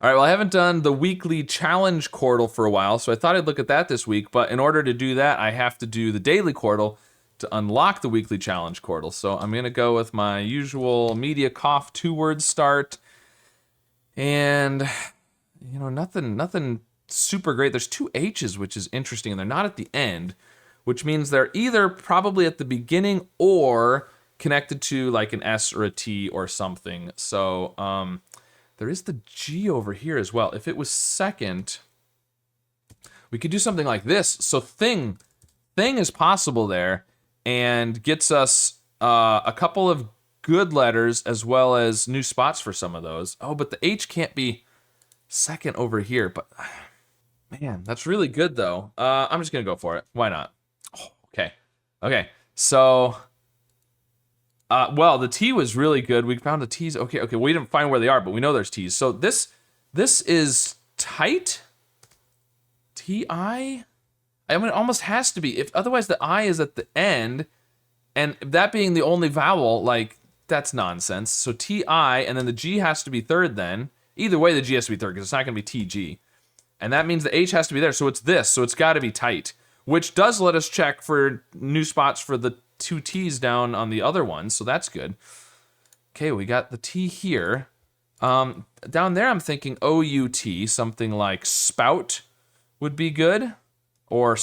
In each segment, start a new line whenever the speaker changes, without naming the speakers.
All right, well, I haven't done the weekly challenge Quordle for a while, so I thought I'd look at that this week. But in order to do that, I have to do the daily Quordle to unlock the weekly challenge Quordle. So I'm going to go with my usual media cough 2-word start. And, nothing super great. There's 2 H's, which is interesting, and they're not at the end, which means they're either probably at the beginning or connected to like an S or a T or something. So, there is the G over here as well. If it was second, we could do something like this. So thing is possible there and gets us a couple of good letters as well as new spots for some of those. Oh, but the H can't be second over here. But man, that's really good though. I'm just gonna go for it. Why not? Oh, okay. Okay. So well, the T was really good. We found the T's. Okay, we didn't find where they are, but we know there's T's. So this is tight. T-I? I mean, it almost has to be. If otherwise the I is at the end, and that being the only vowel, like, that's nonsense. So T-I, and then the G has to be third then. Either way, the G has to be third, because it's not going to be T-G. And that means the H has to be there, so it's this. So it's got to be tight. Which does let us check for new spots for the 2 T's down on the other one, so that's good. Okay, we got the T here. Down there I'm thinking O-U-T, something like spout would be good. Or,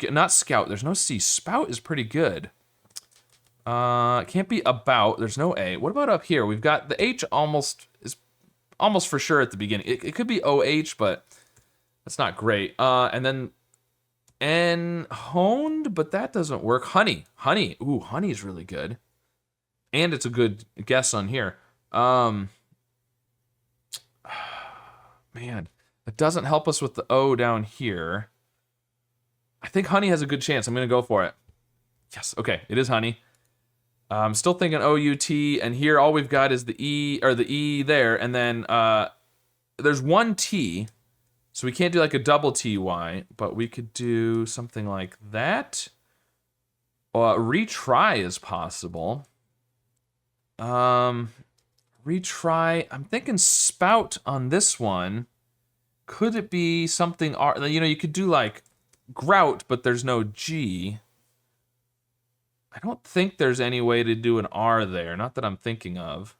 not scout, there's no C. Spout is pretty good. It can't be about, there's no A. What about up here? We've got the H is almost for sure at the beginning. It could be O-H, but that's not great. And then N, honed, but that doesn't work. Honey. Ooh, honey is really good. And it's a good guess on here. Man, it doesn't help us with the O down here. I think honey has a good chance. I'm going to go for it. Yes, okay, it is honey. I'm still thinking O-U-T, and here all we've got is the E, or the E there, and then there's 1 T, so we can't do like a double T-Y, but we could do something like that. Retry is possible. Retry, I'm thinking spout on this one. Could it be something, you could do like grout, but there's no G. I don't think there's any way to do an R there, not that I'm thinking of.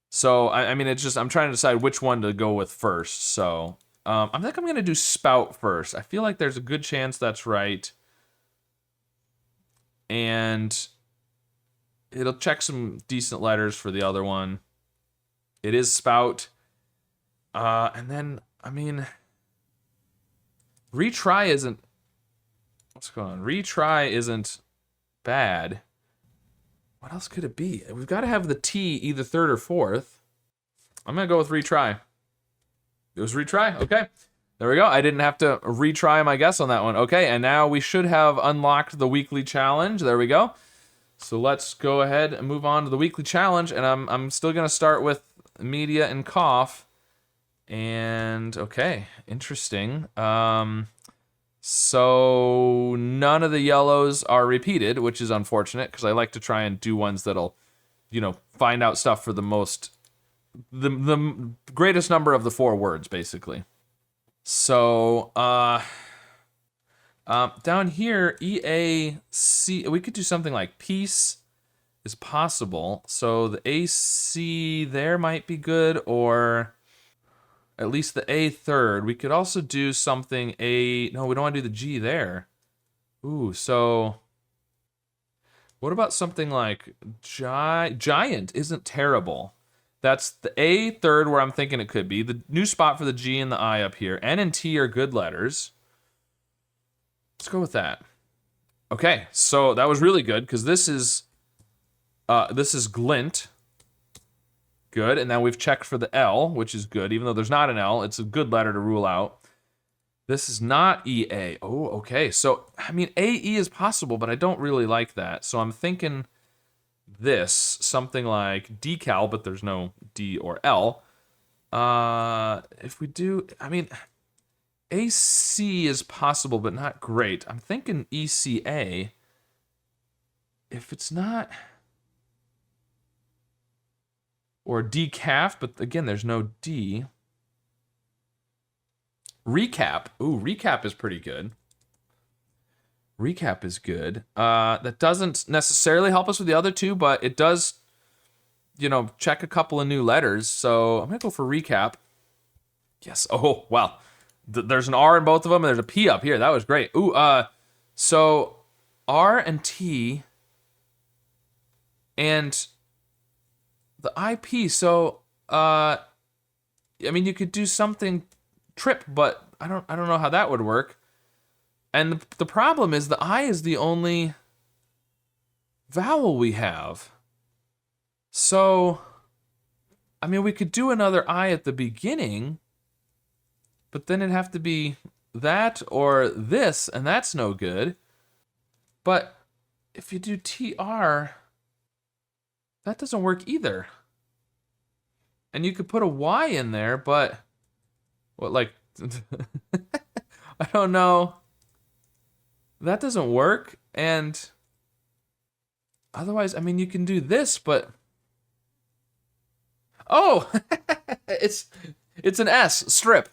So, I mean, it's just, I'm trying to decide which one to go with first, so I think I'm going to do spout first. I feel like there's a good chance that's right. And it'll check some decent letters for the other one. It is spout. And then, I mean, retry isn't, what's going on? Retry isn't bad. What else could it be? We've got to have the T either third or fourth. I'm going to go with retry. It was retry? Okay. There we go. I didn't have to retry my guess on that one. Okay, and now we should have unlocked the weekly challenge. There we go. So let's go ahead and move on to the weekly challenge, and I'm still going to start with media and cough. And, okay, interesting. So none of the yellows are repeated, which is unfortunate, because I like to try and do ones that'll, find out stuff for the greatest number of the 4 words, basically. So, down here, EAC, we could do something like peace is possible. So the AC there might be good, or at least the A third. We could also do something no, we don't want to do the G there. Ooh, so what about something like giant isn't terrible. That's the A third where I'm thinking it could be. The new spot for the G and the I up here. N and T are good letters. Let's go with that. Okay, so that was really good, because this is glint. Good, and now we've checked for the L, which is good. Even though there's not an L, it's a good letter to rule out. This is not EA. Oh, okay. So, I mean, AE is possible, but I don't really like that. So I'm thinking this, something like decal, but there's no D or L. If we do, I mean, AC is possible, but not great. I'm thinking ECA. If it's not, or decaf, but again, there's no D. Recap. Ooh, recap is pretty good. Recap is good. That doesn't necessarily help us with the other two, but it does, check a couple of new letters. So I'm going to go for recap. Yes. Oh, wow. There's an R in both of them, and there's a P up here. That was great. Ooh, so R and T and the IP. So, I mean, you could do something trip, but I don't know how that would work. And the problem is the I is the only vowel we have. So, I mean, we could do another I at the beginning, but then it'd have to be that or this, and that's no good. But if you do TR, that doesn't work either. And you could put a Y in there, but what, like, I don't know. That doesn't work. And otherwise, I mean, you can do this, but oh, it's an S strip.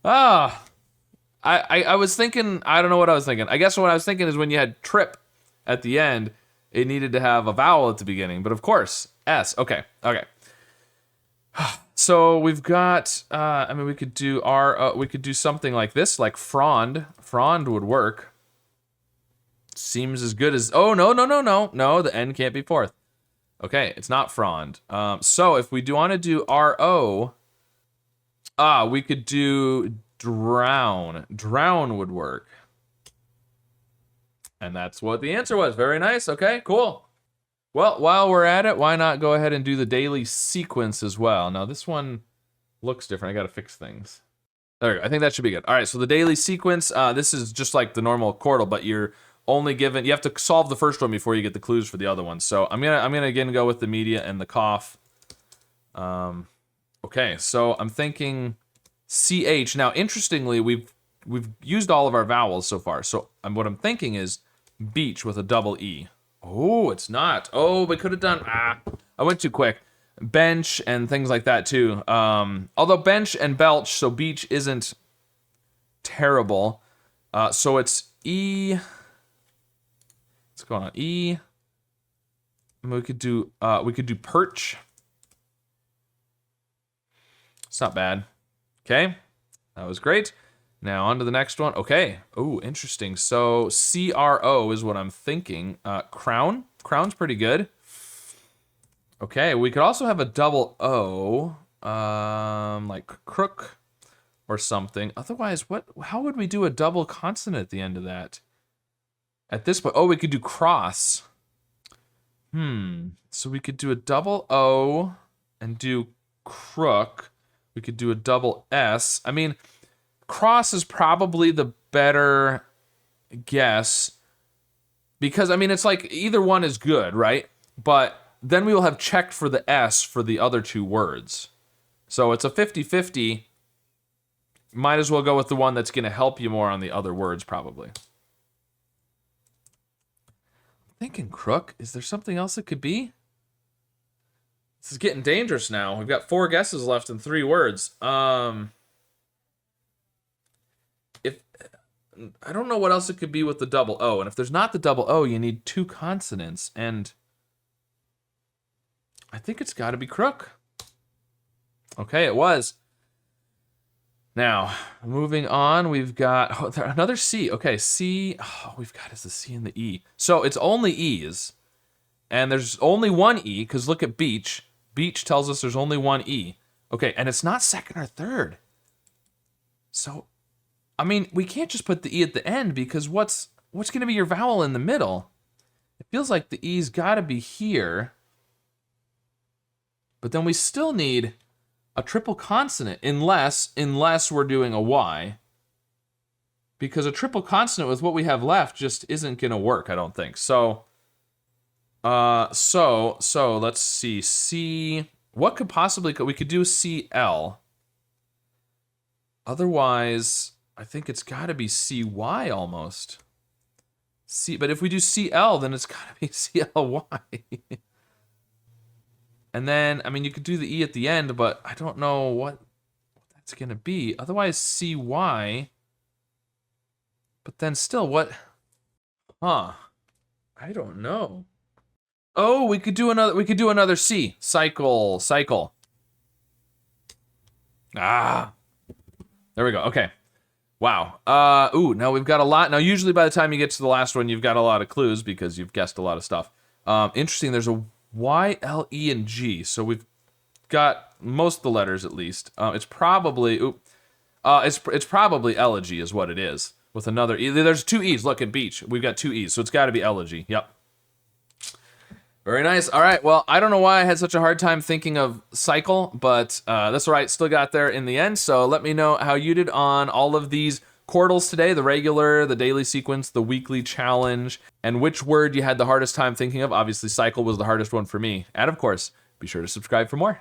Ah, I was thinking, I don't know what I was thinking. I guess what I was thinking is when you had trip at the end, it needed to have a vowel at the beginning. But of course, S. Okay. So we've got, I mean, we could do we could do something like this, like frond. Frond would work. Seems as good as, oh, no, the N can't be fourth. Okay, it's not frond. So if we do want to do RO, we could do drown. Drown would work. And that's what the answer was. Very nice. Okay, cool. Well, while we're at it, why not go ahead and do the daily sequence as well? Now, this one looks different. I got to fix things. There we go. I think that should be good. All right, so the daily sequence, this is just like the normal Quordle, but you're only given, you have to solve the first one before you get the clues for the other ones. So I'm gonna again go with the media and the cough. Okay, so I'm thinking CH. Now, interestingly, we've used all of our vowels so far. So what I'm thinking is beach with a double E. Oh, it's not. Oh, we could have done, I went too quick. Bench and things like that too. Although bench and belch, so beach isn't terrible. So it's E. What's going on? E. And we could do perch. It's not bad. Okay, that was great. Now on to the next one. Okay. Oh, interesting. So CRO is what I'm thinking. Crown. Crown's pretty good. Okay, we could also have a double O, like crook or something. Otherwise, how would we do a double consonant at the end of that? At this point, we could do cross. So we could do a double O and do crook. We could do a double S. I mean, cross is probably the better guess because, I mean, it's like either one is good, right? But then we will have checked for the S for the other two words. So it's a 50-50. Might as well go with the one that's going to help you more on the other words, probably. I'm thinking crook. Is there something else it could be? This is getting dangerous now. We've got 4 guesses left in 3 words. If I don't know what else it could be with the double O, and if there's not the double O, you need 2 consonants, and I think it's got to be crook. Okay, it was. Now, moving on, we've got another C. Okay, C. Oh, we've got is the C and the E. So it's only E's, and there's only one E because look at beach. Beach tells us there's only one E. Okay, and it's not second or third. So, I mean, we can't just put the E at the end because what's going to be your vowel in the middle? It feels like the E's got to be here. But then we still need a triple consonant unless we're doing a Y. Because a triple consonant with what we have left just isn't going to work, I don't think. So let's see. C, what could possibly, we could do CL. Otherwise, I think it's got to be CY almost. But if we do CL, then it's got to be CLY. And then, I mean, you could do the E at the end, but I don't know what it's going to be. Otherwise, CY. But then still, what? Huh. I don't know. Oh, we could do another C. Cycle. Ah. There we go. Okay. Wow. Ooh, now we've got a lot. Now, usually by the time you get to the last one, you've got a lot of clues because you've guessed a lot of stuff. Interesting, there's a Y, L, E, and G. So we've got most of the letters at least. It's probably, it's probably elegy is what it is. With another E. There's 2 E's. Look, at beach. We've got 2 E's, so it's got to be elegy. Yep. Very nice. All right. Well, I don't know why I had such a hard time thinking of cycle, but that's all right. Still got there in the end. So let me know how you did on all of these Quordles today, the regular, the daily sequence, the weekly challenge, and which word you had the hardest time thinking of. Obviously, cycle was the hardest one for me. And of course, be sure to subscribe for more.